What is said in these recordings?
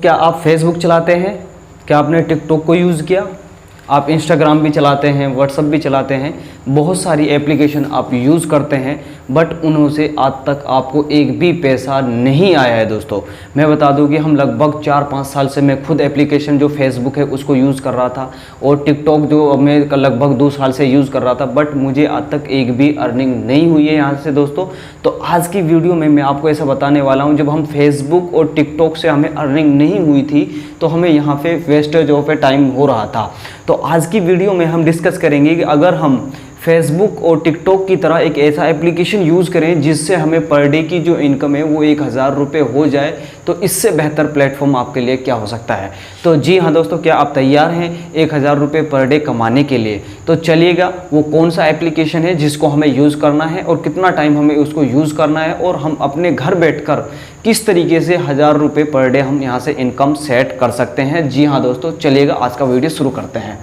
क्या आप फेसबुक चलाते हैं? क्या आपने टिकटॉक को यूज़ किया? आप इंस्टाग्राम भी चलाते हैं, व्हाट्सअप भी चलाते हैं, बहुत सारी एप्लीकेशन आप यूज़ करते हैं, बट उन्हों से आज तक आपको एक भी पैसा नहीं आया है। दोस्तों मैं बता दूं कि हम लगभग 4-5 साल से मैं खुद एप्लीकेशन जो फेसबुक है उसको यूज़ कर रहा था, और टिकटॉक जो मैं लगभग 2 साल से यूज़ कर रहा था, बट मुझे आज तक एक भी अर्निंग नहीं हुई है यहाँ से। दोस्तों तो आज की वीडियो में मैं आपको ऐसा बताने वाला हूँ, जब हम फेसबुक और टिकटॉक से हमें अर्निंग नहीं हुई थी तो हमें यहाँ पे वेस्टेज ऑफ टाइम हो रहा था। तो आज की वीडियो में हम डिस्कस करेंगे कि अगर हम फेसबुक और टिकटॉक की तरह एक ऐसा एप्लीकेशन यूज़ करें जिससे हमें पर डे की जो इनकम है वो 1000 रुपये हो जाए, तो इससे बेहतर प्लेटफॉर्म आपके लिए क्या हो सकता है। तो जी हाँ दोस्तों, क्या आप तैयार हैं 1000 रुपये पर डे कमाने के लिए? तो चलिएगा, वो कौन सा एप्लीकेशन है जिसको हमें यूज़ करना है और कितना टाइम हमें उसको यूज़ करना है, और हम अपने घर बैठकर किस तरीके से 1000 रुपये पर डे हम यहाँ से इनकम सेट कर सकते हैं। जी हाँ दोस्तों, चलिएगा आज का वीडियो शुरू करते हैं।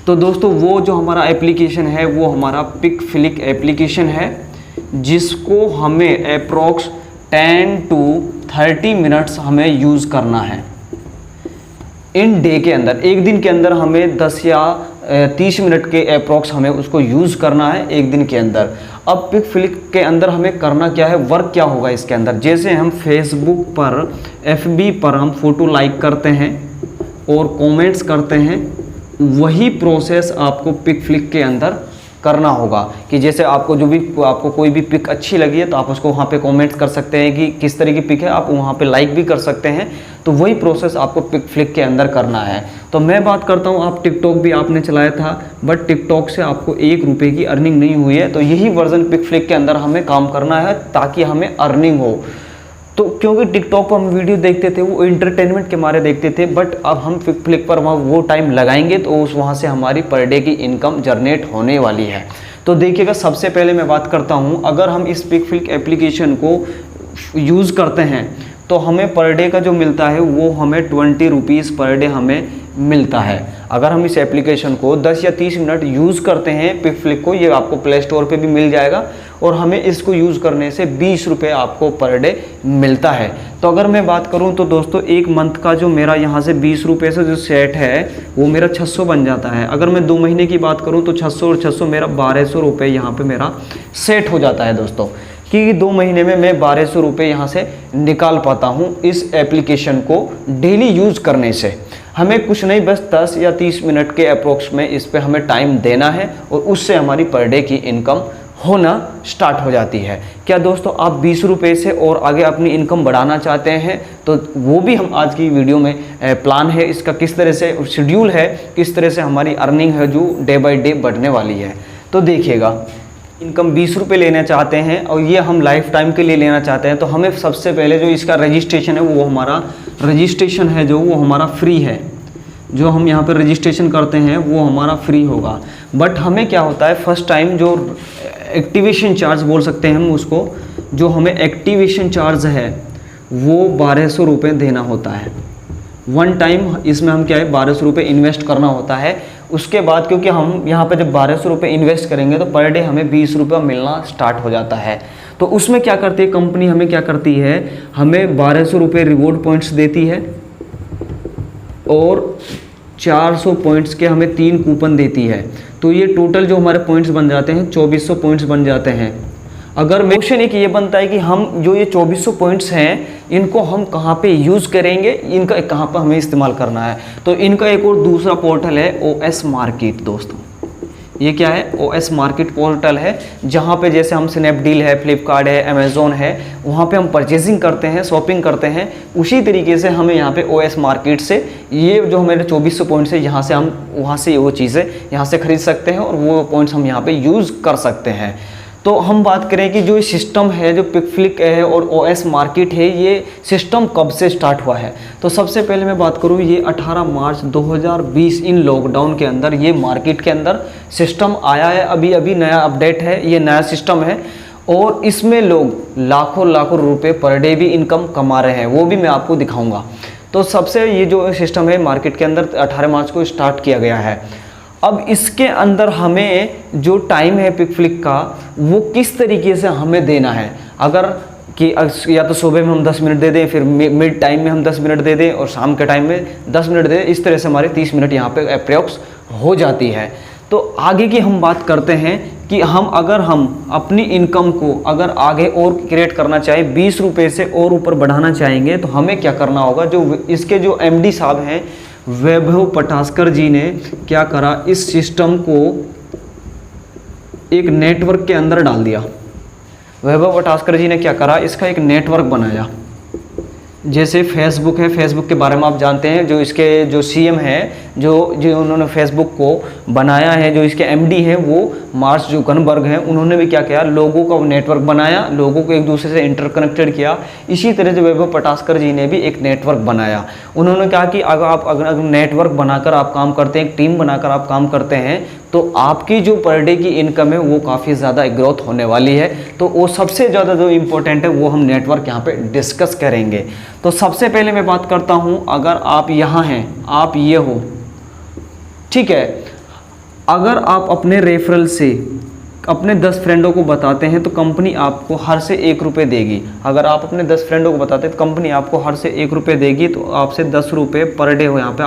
तो दोस्तों वो जो हमारा एप्लीकेशन है वो हमारा पिकफ्लिक एप्लीकेशन है, जिसको हमें अप्रोक्स 10 to 30 मिनट्स हमें यूज़ करना है इन डे के अंदर। एक दिन के अंदर हमें 10 या 30 मिनट के अप्रोक्स हमें उसको यूज़ करना है एक दिन के अंदर। अब पिकफ्लिक के अंदर हमें करना क्या है, वर्क क्या होगा इसके अंदर। जैसे हम फेसबुक पर, FB पर हम फ़ोटो लाइक करते हैं और कमेंट्स करते हैं, वही प्रोसेस आपको पिकफ्लिक के अंदर करना होगा। कि जैसे आपको कोई भी पिक अच्छी लगी है तो आप उसको वहाँ पे कमेंट्स कर सकते हैं कि किस तरह की पिक है, आप वहाँ पे लाइक भी कर सकते हैं। तो वही प्रोसेस आपको पिकफ्लिक के अंदर करना है। तो मैं बात करता हूँ, आप टिकटॉक भी आपने चलाया था, बट टिकटॉक से आपको 1 रुपये की अर्निंग नहीं हुई है, तो यही वर्जन पिकफ्लिक के अंदर हमें काम करना है ताकि हमें अर्निंग हो। तो क्योंकि टिकटॉक पर हम वीडियो देखते थे वो इंटरटेनमेंट के मारे देखते थे, बट अब हम पिकफ्लिक पर वो टाइम लगाएंगे तो वहाँ से हमारी पर डे की इनकम जनरेट होने वाली है। तो देखिएगा, सबसे पहले मैं बात करता हूँ, अगर हम इस पिकफ्लिक एप्लीकेशन को यूज़ करते हैं तो हमें पर डे का जो मिलता है वो हमें 20 रुपीज़ पर डे हमें मिलता है। अगर हम इस एप्लीकेशन को 10 या 30 मिनट यूज़ करते हैं पिकफ्लिक को, ये आपको प्ले स्टोर पे भी मिल जाएगा, और हमें इसको यूज़ करने से 20 रुपये आपको पर डे मिलता है। तो अगर मैं बात करूं तो दोस्तों एक मंथ का जो मेरा यहाँ से 20 रुपये से जो सेट है वो मेरा 600 बन जाता है। अगर मैं 2 महीने की बात करूं तो 600 और 600 मेरा 1200 रुपये यहाँ पर मेरा सेट हो जाता है दोस्तों, कि 2 महीने में मैं 1200 रुपये यहाँ से निकाल पाता हूँ इस एप्लीकेशन को डेली यूज़ करने से। हमें कुछ नहीं, बस 10 या 30 मिनट के अप्रोक्स में इस पे हमें टाइम देना है और उससे हमारी पर डे की इनकम होना स्टार्ट हो जाती है। क्या दोस्तों आप 20 रुपये से और आगे अपनी इनकम बढ़ाना चाहते हैं? तो वो भी हम आज की वीडियो में प्लान है इसका, किस तरह से शेड्यूल है, किस तरह से हमारी अर्निंग है जो डे बाय डे बढ़ने वाली है। तो देखिएगा, इनकम 20 रुपये लेना चाहते हैं और ये हम लाइफ टाइम के लिए लेना चाहते हैं, तो हमें सबसे पहले जो इसका रजिस्ट्रेशन है वो हमारा रजिस्ट्रेशन है जो वो हमारा फ्री है। जो हम यहाँ पर रजिस्ट्रेशन करते हैं वो हमारा फ्री होगा, बट हमें क्या होता है फर्स्ट टाइम जो एक्टिवेशन चार्ज बोल सकते हैं हम उसको, जो हमें एक्टिवेशन चार्ज है वो 1200 रुपये देना होता है। 1 टाइम इसमें हम क्या है 1200 रुपये इन्वेस्ट करना होता है। उसके बाद क्योंकि हम यहाँ पे जब 1200 रुपये इन्वेस्ट करेंगे तो पर डे हमें 20 रुपये मिलना स्टार्ट हो जाता है। तो उसमें क्या करती है कंपनी, हमें क्या करती है, हमें 1200 रुपये रिवॉर्ड पॉइंट्स देती है और 400 पॉइंट्स के हमें 3 कूपन देती है। तो ये टोटल जो हमारे पॉइंट्स बन जाते हैं 2400 पॉइंट्स बन जाते हैं। अगर क्वेश्चन एक ये बनता है कि हम जो ये 2400 पॉइंट्स हैं इनको हम कहाँ पे यूज़ करेंगे, इनका कहाँ पर हमें इस्तेमाल करना है। तो इनका एक और दूसरा पोर्टल है OS मार्केट। दोस्तों ये क्या है, OS मार्केट पोर्टल है, जहाँ पे जैसे हम स्नैपडील है, फ्लिपकार्ट है, अमेज़ोन है, वहाँ पे हम परचेजिंग करते हैं, शॉपिंग करते हैं। उसी तरीके से हमें यहाँ पे OS मार्केट से ये जो हमारे 2400 पॉइंट्स है यहाँ से हम वहाँ से वो चीज़ें यहाँ से ख़रीद सकते हैं और वो पॉइंट्स हम यहाँ पे यूज़ कर सकते हैं। तो हम बात करें कि जो ये सिस्टम है, जो पिकफ्लिक है और OS मार्केट है, ये सिस्टम कब से स्टार्ट हुआ है। तो सबसे पहले मैं बात करूँ, ये 18 मार्च 2020 इन लॉकडाउन के अंदर ये मार्केट के अंदर सिस्टम आया है। अभी अभी नया अपडेट है, ये नया सिस्टम है और इसमें लोग लाखों लाखों रुपए पर डे भी इनकम कमा रहे हैं, वो भी मैं आपको दिखाऊँगा। तो सबसे ये जो सिस्टम है मार्केट के अंदर 18 मार्च को स्टार्ट किया गया है। अब इसके अंदर हमें जो टाइम है पिकफ्लिक का वो किस तरीके से हमें देना है। अगर कि या तो सुबह में हम 10 मिनट दे दें, फिर मिड टाइम में हम 10 मिनट दे दें और शाम के टाइम में 10 मिनट दे दें। इस तरह से हमारे 30 मिनट यहाँ पे अप्रॉक्स हो जाती है। तो आगे की हम बात करते हैं कि अगर हम अपनी इनकम को अगर आगे और क्रिएट करना चाहें, 20 रुपये से और ऊपर बढ़ाना चाहेंगे, तो हमें क्या करना होगा। जो इसके जो MD साहब हैं वैभव पटास्कर जी ने क्या करा, इस सिस्टम को एक नेटवर्क के अंदर डाल दिया। वैभव पटास्कर जी ने क्या करा, इसका एक नेटवर्क बनाया। जैसे फेसबुक है, फेसबुक के बारे में आप जानते हैं, जो इसके जो CM है, जो उन्होंने फेसबुक को बनाया है, जो इसके MD है वो मार्क जुकरबर्ग हैं। उन्होंने भी क्या किया, लोगों का नेटवर्क बनाया, लोगों को एक दूसरे से इंटरकनेक्टेड किया। इसी तरह से वैभव पटास्कर जी ने भी एक नेटवर्क बनाया। उन्होंने कहा कि अगर नेटवर्क बनाकर आप काम करते हैं, एक टीम बनाकर आप काम करते हैं, तो आपकी जो पर डे की इनकम है वो काफ़ी ज़्यादा ग्रोथ होने वाली है। तो वो सबसे ज़्यादा जो इम्पोर्टेंट है वो हम नेटवर्क यहाँ पे डिस्कस करेंगे। तो सबसे पहले मैं बात करता हूँ, अगर आप यहाँ हैं, आप ये हो, ठीक है, अगर आप अपने रेफरल से अपने 10 फ्रेंडों को बताते हैं तो कंपनी आपको हर से 1 रुपये देगी। अगर आप अपने 10 फ्रेंडों को बताते हैं तो कंपनी आपको हर से 1 रुपये देगी। तो आपसे 10 रुपये पर डे हो, यहाँ पे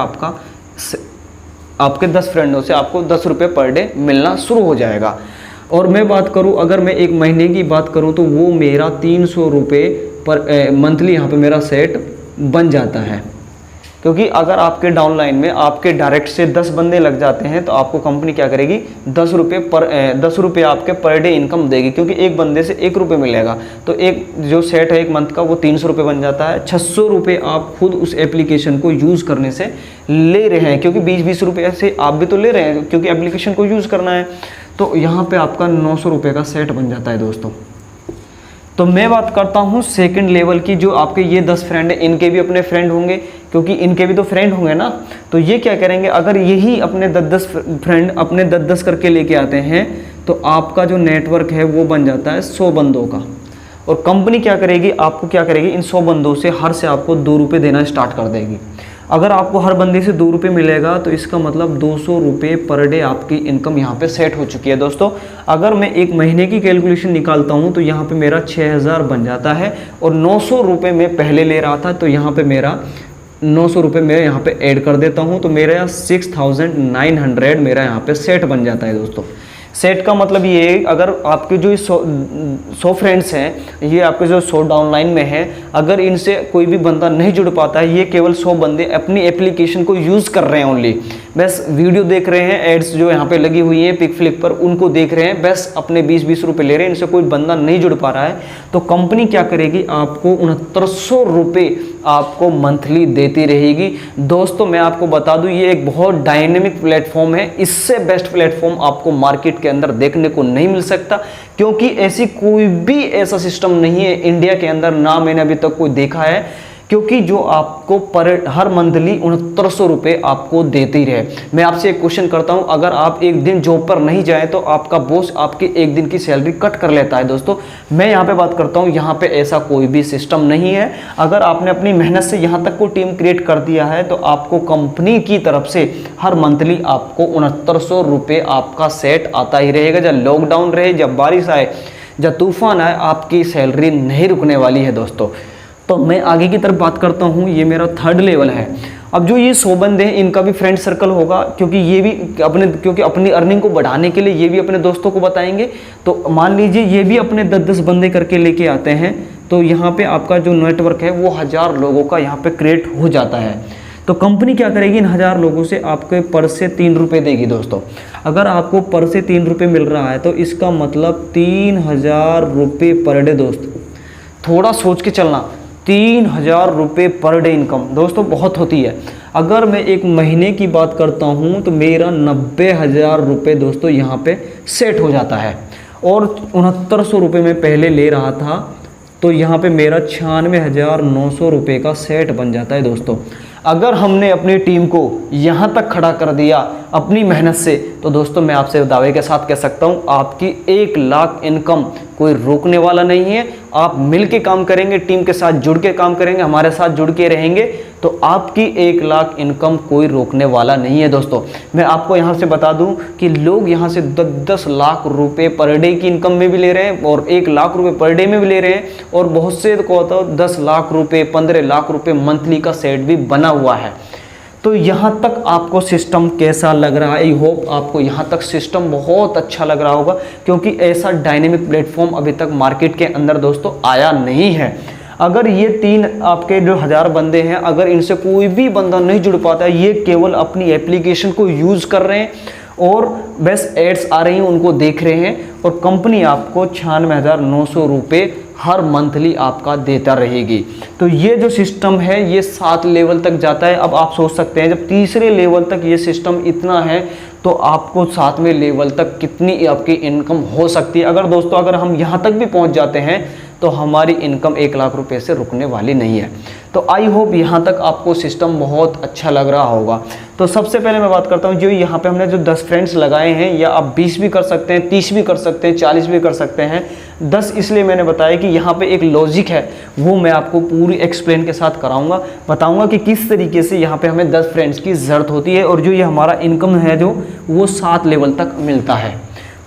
आपके 10 फ्रेंडों से आपको 10 रुपये पर डे मिलना शुरू हो जाएगा। और मैं बात करूं, अगर मैं एक महीने की बात करूं तो वो मेरा 300 रुपये पर मंथली यहाँ पे मेरा सेट बन जाता है। क्योंकि अगर आपके डाउनलाइन में आपके डायरेक्ट से 10 बंदे लग जाते हैं तो आपको कंपनी क्या करेगी, 10 रुपये आपके पर डे इनकम देगी। क्योंकि एक बंदे से 1 रुपये मिलेगा तो एक जो सेट है एक मंथ का वो 300 रुपये बन जाता है। 600 रुपये आप खुद उस एप्लीकेशन को यूज़ करने से ले रहे हैं, क्योंकि 20-20 रुपये से आप भी तो ले रहे हैं क्योंकि एप्लीकेशन को यूज़ करना है। तो यहाँ पर आपका 900 रुपये का सेट बन जाता है दोस्तों। तो मैं बात करता हूँ सेकंड लेवल की, जो आपके ये 10 फ्रेंड हैं, इनके भी अपने फ्रेंड होंगे, क्योंकि इनके भी तो फ्रेंड होंगे ना। तो ये क्या करेंगे, अगर यही अपने 10-10 फ्रेंड अपने 10-10 करके लेके आते हैं तो आपका जो नेटवर्क है वो बन जाता है 100 बंदों का। और कंपनी क्या करेगी, आपको क्या करेगी, इन 100 बंदों से हर से आपको 2 रुपये देना स्टार्ट कर देगी। अगर आपको हर बंदे से 2 रुपये मिलेगा तो इसका मतलब 200 रुपये पर डे आपकी इनकम यहाँ पे सेट हो चुकी है दोस्तों। अगर मैं एक महीने की कैलकुलेशन निकालता हूँ तो यहाँ पे मेरा 6000 बन जाता है। और 900 रुपये मैं पहले ले रहा था, तो यहाँ पे मेरा 900 रुपये मैं यहाँ पे ऐड कर देता हूँ, तो मेरा 6900 मेरा यहाँ पे सेट बन जाता है दोस्तों। सेट का मतलब ये, अगर आपके जो 100 फ्रेंड्स हैं, ये आपके जो 100 डाउनलाइन में हैं, अगर इनसे कोई भी बंदा नहीं जुड़ पाता है, ये केवल 100 बंदे अपनी एप्लीकेशन को यूज़ कर रहे हैं ओनली, बस वीडियो देख रहे हैं, एड्स जो यहाँ पे लगी हुई है पिक फ्लिक पर उनको देख रहे हैं, बस अपने 20-20 रुपये ले रहे हैं, इनसे कोई बंदा नहीं जुड़ पा रहा है, तो कंपनी क्या करेगी, आपको 6900 रुपये आपको मंथली देती रहेगी। दोस्तों मैं आपको बता दूं, ये एक बहुत डायनेमिक प्लेटफॉर्म है, इससे बेस्ट प्लेटफॉर्म आपको मार्केट के अंदर देखने को नहीं मिल सकता, क्योंकि ऐसी कोई भी ऐसा सिस्टम नहीं है इंडिया के अंदर, ना मैंने अभी तक कोई देखा है, क्योंकि जो आपको हर मंथली 6900 रुपये आपको देते ही रहे। मैं आपसे एक क्वेश्चन करता हूं, अगर आप एक दिन जॉब पर नहीं जाए तो आपका बॉस आपके एक दिन की सैलरी कट कर लेता है दोस्तों। मैं यहाँ पे बात करता हूँ, यहाँ पे ऐसा कोई भी सिस्टम नहीं है। अगर आपने अपनी मेहनत से यहाँ तक को टीम क्रिएट कर दिया है तो आपको कंपनी की तरफ से हर मंथली आपको 6900 रुपये आपका सेट आता ही रहेगा। जब लॉकडाउन रहे, जब बारिश आए, जब तूफान आए, आपकी सैलरी नहीं रुकने वाली है दोस्तों। तो मैं आगे की तरफ बात करता हूँ, ये मेरा 3rd लेवल है। अब जो ये 100 बंदे हैं, इनका भी फ्रेंड सर्कल होगा, क्योंकि ये भी अपनी अर्निंग को बढ़ाने के लिए ये भी अपने दोस्तों को बताएंगे। तो मान लीजिए ये भी अपने 10-10 बंदे करके लेके आते हैं, तो यहाँ पे आपका जो नेटवर्क है वो 1000 लोगों का यहाँ पे क्रिएट हो जाता है। तो कंपनी क्या करेगी, इन 1000 लोगों से आपके पर से 3 रुपये देगी दोस्तों। अगर आपको पर से 3 रुपये मिल रहा है तो इसका मतलब 3000 रुपये पर डे। दोस्त थोड़ा सोच के चलना, 3000 रुपये पर डे इनकम दोस्तों बहुत होती है। अगर मैं एक महीने की बात करता हूँ तो मेरा 90,000 रुपये दोस्तों यहाँ पे सेट हो जाता है। और 6900 रुपये मैं पहले ले रहा था, तो यहाँ पे मेरा 96,900 रुपये का सेट बन जाता है दोस्तों। अगर हमने अपनी टीम को यहाँ तक खड़ा कर दिया अपनी मेहनत से, तो दोस्तों मैं आपसे दावे के साथ कह सकता हूँ आपकी 1 लाख इनकम कोई रोकने वाला नहीं है। आप मिल के काम करेंगे, टीम के साथ जुड़ के काम करेंगे, हमारे साथ जुड़ के रहेंगे, तो आपकी 1 लाख इनकम कोई रोकने वाला नहीं है। दोस्तों मैं आपको यहाँ से बता दूँ कि लोग यहाँ से 10 लाख रुपए पर डे की इनकम में भी ले रहे हैं और 1 लाख रुपए पर डे में भी ले रहे हैं, और बहुत से को होता है 10 लाख रुपए 15 लाख रुपए मंथली का सेट भी बना हुआ है। तो यहाँ तक आपको सिस्टम कैसा लग रहा है? आई होप आपको यहाँ तक सिस्टम बहुत अच्छा लग रहा होगा, क्योंकि ऐसा डायनेमिक प्लेटफॉर्म अभी तक मार्केट के अंदर दोस्तों आया नहीं है। अगर ये 3 आपके जो 1000 बंदे हैं, अगर इनसे कोई भी बंदा नहीं जुड़ पाता है, ये केवल अपनी एप्लीकेशन को यूज़ कर रहे हैं और बस एड्स आ रही हैं उनको देख रहे हैं, और कंपनी आपको 96,900 रुपये हर मंथली आपका देता रहेगी। तो ये जो सिस्टम है ये 7 लेवल तक जाता है। अब आप सोच सकते हैं जब तीसरे लेवल तक ये सिस्टम इतना है, तो आपको 7वें लेवल तक कितनी आपकी इनकम हो सकती है। अगर दोस्तों अगर हम यहाँ तक भी पहुँच जाते हैं तो हमारी इनकम 1 लाख रुपए से रुकने वाली नहीं है। तो आई होप यहाँ तक आपको सिस्टम बहुत अच्छा लग रहा होगा। तो सबसे पहले मैं बात करता हूँ, जो यहाँ पे हमने जो 10 फ्रेंड्स लगाए हैं, या आप 20 भी कर सकते हैं, 30 भी कर सकते हैं, 40 भी कर सकते हैं। 10 इसलिए मैंने बताया कि यहाँ पे एक लॉजिक है, वो मैं आपको पूरी एक्सप्लेन के साथ कराऊंगा, बताऊंगा कि किस तरीके से यहाँ पे हमें 10 फ्रेंड्स की ज़रूरत होती है, और जो ये हमारा इनकम है जो वो 7 लेवल तक मिलता है।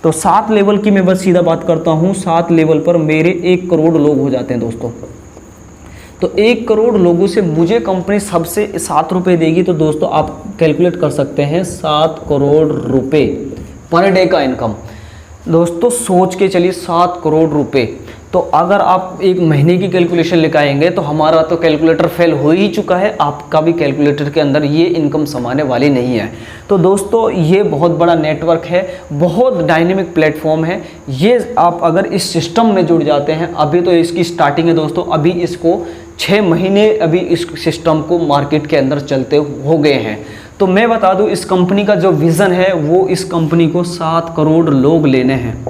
तो 7 लेवल की मैं बस सीधा बात करता हूँ, 7 लेवल पर मेरे 1 करोड़ लोग हो जाते हैं दोस्तों। तो 1 करोड़ लोगों से मुझे कंपनी सबसे 7 रुपये देगी। तो दोस्तों आप कैलकुलेट कर सकते हैं 7 करोड़ रुपए पर डे का इनकम। दोस्तों सोच के चलिए 7 करोड़ रुपए, तो अगर आप 1 महीने की कैलकुलेशन लिखाएंगे तो हमारा तो कैलकुलेटर फेल हो ही चुका है, आपका भी कैलकुलेटर के अंदर ये इनकम समाने वाली नहीं है। तो दोस्तों ये बहुत बड़ा नेटवर्क है, बहुत डायनेमिक प्लेटफॉर्म है। ये आप अगर इस सिस्टम में जुड़ जाते हैं, अभी तो इसकी स्टार्टिंग है दोस्तों, अभी इसको 6 महीने अभी इस सिस्टम को मार्केट के अंदर चलते हो गए हैं। तो मैं बता दूं इस कंपनी का जो विज़न है वो इस कंपनी को 7 करोड़ लोग लेने हैं,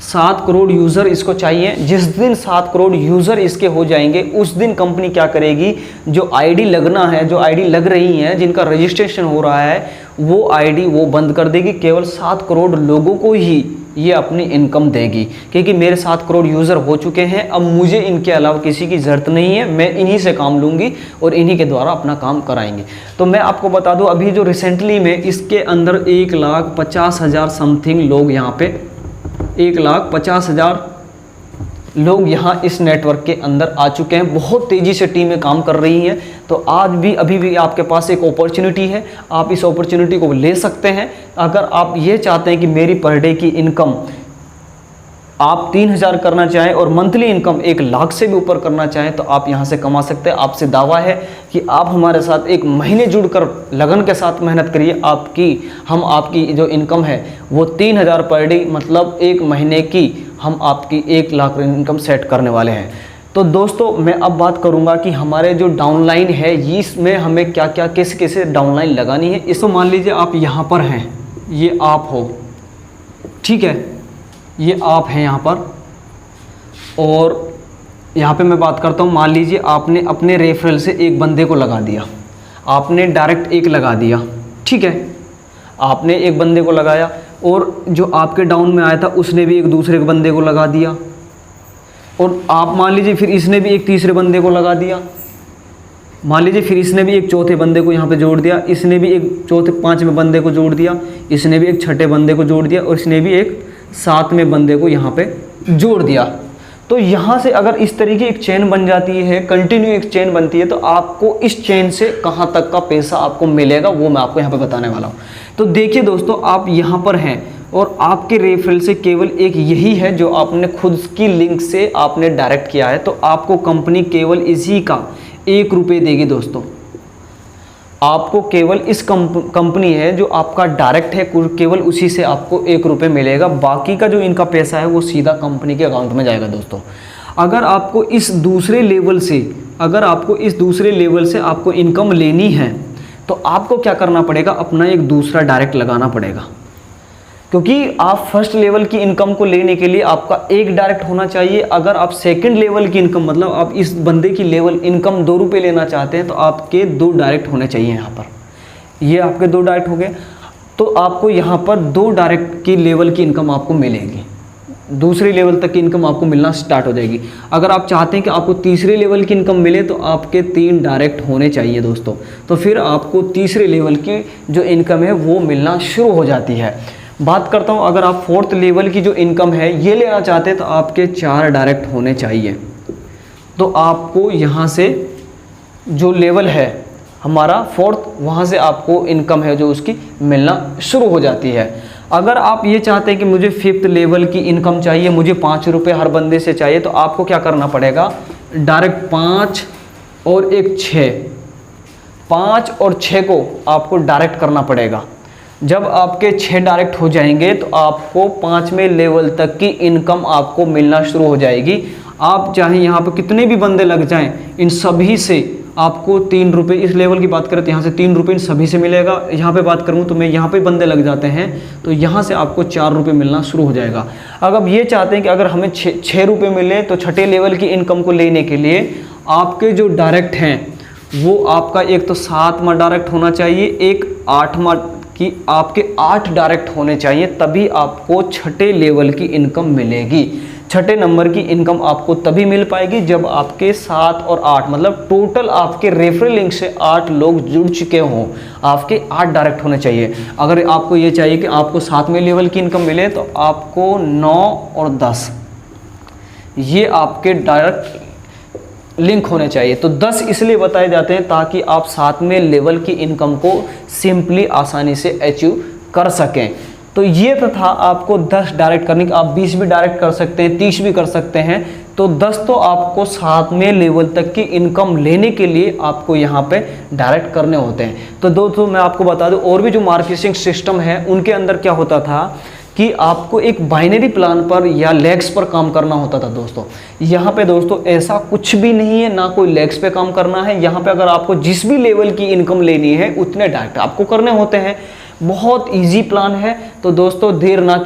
7 करोड़ यूज़र इसको चाहिए। जिस दिन 7 करोड़ यूज़र इसके हो जाएंगे उस दिन कंपनी क्या करेगी, जो आईडी लगना है, जो आईडी लग रही हैं, जिनका रजिस्ट्रेशन हो रहा है, वो आईडी वो बंद कर देगी। केवल 7 करोड़ लोगों को ही ये अपनी इनकम देगी, क्योंकि मेरे 7 करोड़ यूज़र हो चुके हैं। अब मुझे इनके अलावा किसी की ज़रूरत नहीं है, मैं इन्हीं से काम लूँगी और इन्हीं के द्वारा अपना काम कराएंगे। तो मैं आपको बता दूँ अभी जो रिसेंटली में इसके अंदर 1,50,000 समथिंग लोग यहाँ पे 1,50,000 लोग यहाँ इस नेटवर्क के अंदर आ चुके हैं। बहुत तेज़ी से टीमें काम कर रही हैं। तो आज भी अभी भी आपके पास एक अपॉर्चुनिटी है, आप इस अपॉर्चुनिटी को ले सकते हैं। अगर आप ये चाहते हैं कि मेरी पर डे की इनकम आप 3,000 करना चाहें और मंथली इनकम 1 लाख से भी ऊपर करना चाहें, तो आप यहाँ से कमा सकते हैं। आपसे दावा है कि आप हमारे साथ 1 महीने जुड़कर लगन के साथ मेहनत करिए, हम आपकी जो इनकम है वो 3,000 पर डे, मतलब 1 महीने की हम आपकी 1 लाख इनकम सेट करने वाले हैं। तो दोस्तों मैं अब बात करूंगा कि हमारे जो डाउनलाइन है इसमें हमें क्या क्या कैसे कैसे डाउनलाइन लगानी है। इसको मान लीजिए आप यहाँ पर हैं, ये आप हो, ठीक है, ये आप हैं यहाँ पर, और यहाँ पे मैं बात करता हूँ, मान लीजिए आपने अपने रेफरल से 1 बंदे को लगा दिया, आपने डायरेक्ट 1 लगा दिया, ठीक है, आपने 1 बंदे को लगाया, और जो आपके डाउन में आया था उसने भी 1 दूसरे बंदे को लगा दिया, और आप मान लीजिए फिर इसने भी 1 तीसरे बंदे को लगा दिया, मान लीजिए फिर इसने भी 1 चौथे बंदे को यहाँ पे जोड़ दिया, इसने भी 1 चौथे 5वें बंदे को जोड़ दिया, इसने भी 1 छठे बंदे को जोड़ दिया, और इसने भी 1 7वें बंदे को यहाँ पे जोड़ दिया। तो यहाँ से अगर इस तरीके एक चेन बन जाती है, कंटिन्यू एक चेन बनती है, तो आपको इस चेन से कहाँ तक का पैसा आपको मिलेगा वो मैं आपको यहाँ पे बताने वाला हूँ। तो देखिए दोस्तों, आप यहाँ पर हैं और आपके रेफरल से केवल एक यही है जो आपने खुद की लिंक से आपने डायरेक्ट किया है, तो आपको कंपनी केवल इसी का 1 रुपये देगी दोस्तों। आपको केवल इस कंपनी है जो आपका डायरेक्ट है, केवल उसी से आपको 1 रुपये मिलेगा। बाकी का जो इनका पैसा है वो सीधा कंपनी के अकाउंट में जाएगा दोस्तों। अगर आपको इस दूसरे लेवल से आपको इनकम लेनी है तो आपको क्या करना पड़ेगा, अपना एक दूसरा डायरेक्ट लगाना पड़ेगा। क्योंकि आप फर्स्ट लेवल की इनकम को लेने के लिए आपका एक डायरेक्ट होना चाहिए। अगर आप सेकंड लेवल की इनकम, मतलब आप इस बंदे की लेवल इनकम 2 रुपये लेना चाहते हैं, तो आपके 2 डायरेक्ट होने चाहिए यहाँ पर। ये आपके 2 डायरेक्ट हो गए, तो आपको यहाँ पर 2 डायरेक्ट की लेवल की इनकम आपको मिलेगी, दूसरे लेवल तक की इनकम आपको मिलना स्टार्ट हो जाएगी। अगर आप चाहते हैं कि आपको तीसरे लेवल की इनकम मिले, तो आपके 3 डायरेक्ट होने चाहिए दोस्तों, तो फिर आपको तीसरे लेवल की जो इनकम है वो मिलना शुरू हो जाती है। बात करता हूँ, अगर आप 4th लेवल की जो इनकम है ये लेना चाहते हैं, तो आपके 4 डायरेक्ट होने चाहिए। तो आपको यहाँ से जो लेवल है हमारा 4th, वहाँ से आपको इनकम है जो उसकी मिलना शुरू हो जाती है। अगर आप ये चाहते हैं कि मुझे 5th लेवल की इनकम चाहिए, मुझे 5 रुपये हर बंदे से चाहिए, तो आपको क्या करना पड़ेगा, डायरेक्ट 5 और एक 6, 5 और 6 को आपको डायरेक्ट करना पड़ेगा। जब आपके 6 डायरेक्ट हो जाएंगे, तो आपको 5वें लेवल तक की इनकम आपको मिलना शुरू हो जाएगी। आप चाहे यहाँ पर कितने भी बंदे लग जाएं, इन सभी से आपको 3 रुपये, इस लेवल की बात करें तो यहाँ से 3 रुपये इन सभी से मिलेगा। यहाँ पे बात करूँ तो मैं यहाँ पे बंदे लग जाते हैं, तो यहाँ से आपको 4 रुपये मिलना शुरू हो जाएगा। अगर आप ये चाहते हैं कि अगर हमें 6 रुपये मिले, तो छठे लेवल की इनकम को लेने के लिए आपके जो डायरेक्ट हैं वो आपका एक तो 7वां डायरेक्ट होना चाहिए, एक 8वां की आपके 8 डायरेक्ट होने चाहिए, तभी आपको छठे लेवल की इनकम मिलेगी। छठे नंबर की इनकम आपको तभी मिल पाएगी जब आपके 7 और 8, मतलब टोटल आपके रेफरल लिंक से 8 लोग जुड़ चुके हों, आपके 8 डायरेक्ट होने चाहिए। अगर आपको ये चाहिए कि आपको 7वें लेवल की इनकम मिले, तो आपको 9 और 10 ये आपके डायरेक्ट लिंक होने चाहिए। तो 10 इसलिए बताए जाते हैं ताकि आप 7वें लेवल की इनकम को सिंपली आसानी से अचीव कर सकें। तो ये तो था आपको 10 डायरेक्ट करने का। आप 20 भी डायरेक्ट कर सकते हैं, 30 भी कर सकते हैं। तो 10 तो आपको 7वें लेवल तक की इनकम लेने के लिए आपको यहाँ पे डायरेक्ट करने होते हैं। तो दोस्तों मैं आपको बता दूं, और भी जो मार्केटिंग सिस्टम है उनके अंदर क्या होता था कि आपको एक बाइनरी प्लान पर या लेग्स पर काम करना होता था दोस्तों। यहाँ पे दोस्तों ऐसा कुछ भी नहीं है, ना कोई लेग्स पे काम करना है। यहाँ पे अगर आपको जिस भी लेवल की इनकम लेनी है उतने डायरेक्ट आपको करने होते हैं। बहुत इजी प्लान है। तो दोस्तों देर ना